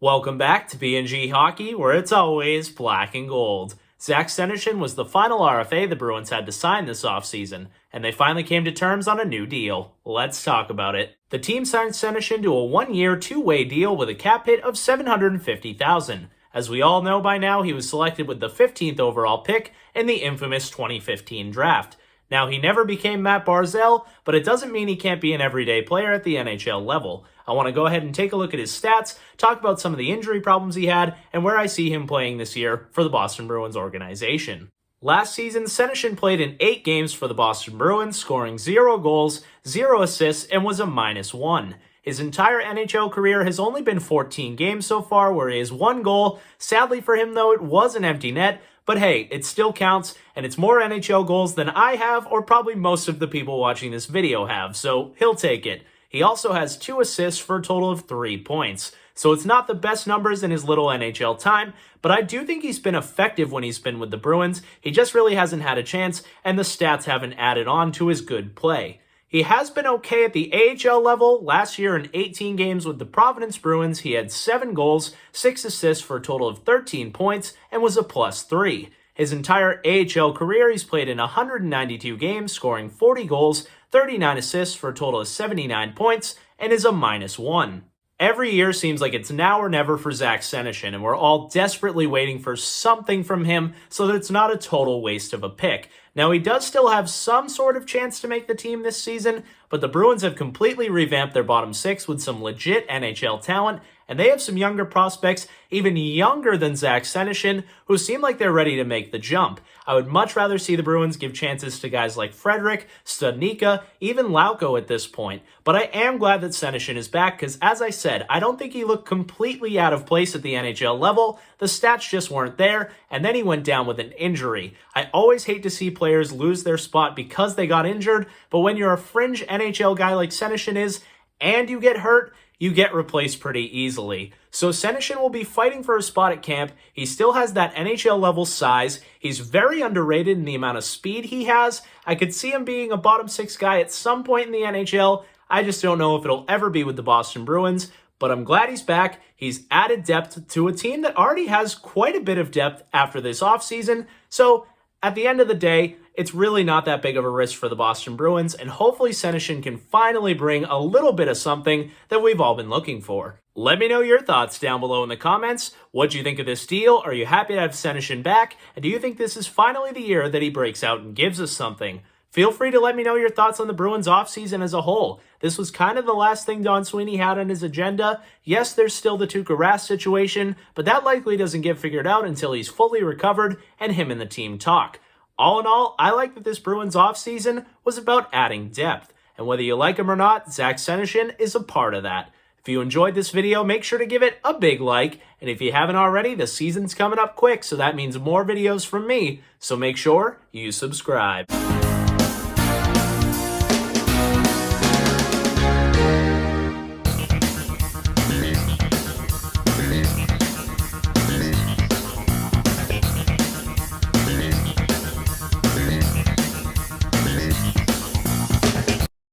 Welcome back to B&G Hockey, where it's always black and gold. Zach Senyshyn was the final RFA the Bruins had to sign this offseason, and they finally came to terms on a new deal. Let's talk about it. The team signed Senyshyn to a one-year, two-way deal with a cap hit of $750,000. As we all know by now, he was selected with the 15th overall pick in the infamous 2015 draft. Now, he never became Matt Barzal, but it doesn't mean he can't be an everyday player at the NHL level. I want to go ahead and take a look at his stats, talk about some of the injury problems he had, and where I see him playing this year for the Boston Bruins organization. Last season, Senyshyn played in 8 games for the Boston Bruins, scoring 0 goals, 0 assists, and was a -1. His entire NHL career has only been 14 games so far, where he has 1 goal. Sadly for him, though, it was an empty net. But hey, it still counts, and it's more NHL goals than I have, or probably most of the people watching this video have, so he'll take it. He also has 2 assists for a total of 3 points. So it's not the best numbers in his little NHL time, but I do think he's been effective when he's been with the Bruins. He just really hasn't had a chance, and the stats haven't added on to his good play. He has been okay at the AHL level. Last year in 18 games with the Providence Bruins, he had 7 goals, 6 assists for a total of 13 points, and was a +3. His entire AHL career, he's played in 192 games, scoring 40 goals, 39 assists for a total of 79 points, and is a -1. Every year seems like it's now or never for Zach Senyshyn, and we're all desperately waiting for something from him so that it's not a total waste of a pick. Now, he does still have some sort of chance to make the team this season, but the Bruins have completely revamped their bottom 6 with some legit NHL talent, and they have some younger prospects, even younger than Zach Senyshyn, who seem like they're ready to make the jump. I would much rather see the Bruins give chances to guys like Frederic, Studnicka, even Lauko at this point. But I am glad that Senyshyn is back because, as I said, I don't think he looked completely out of place at the NHL level. The stats just weren't there, and then he went down with an injury. I always hate to see players lose their spot because they got injured, but when you're a fringe NHL guy like Senyshyn is, and you get hurt, you get replaced pretty easily. So Senyshyn will be fighting for a spot at camp. He still has that NHL level size. He's very underrated in the amount of speed he has. I could see him being a bottom 6 guy at some point in the NHL. I just don't know if it'll ever be with the Boston Bruins, but I'm glad he's back. He's added depth to a team that already has quite a bit of depth after this offseason. So at the end of the day, it's really not that big of a risk for the Boston Bruins, and hopefully Senyshyn can finally bring a little bit of something that we've all been looking for. Let me know your thoughts down below in the comments. What do you think of this deal? Are you happy to have Senyshyn back? And do you think this is finally the year that he breaks out and gives us something? Feel free to let me know your thoughts on the Bruins offseason as a whole. This was kind of the last thing Don Sweeney had on his agenda. Yes, there's still the Tuukka Rask situation, but that likely doesn't get figured out until he's fully recovered and him and the team talk. All in all, I like that this Bruins offseason was about adding depth. And whether you like him or not, Zach Senyshyn is a part of that. If you enjoyed this video, make sure to give it a big like. And if you haven't already, the season's coming up quick, so that means more videos from me. So make sure you subscribe.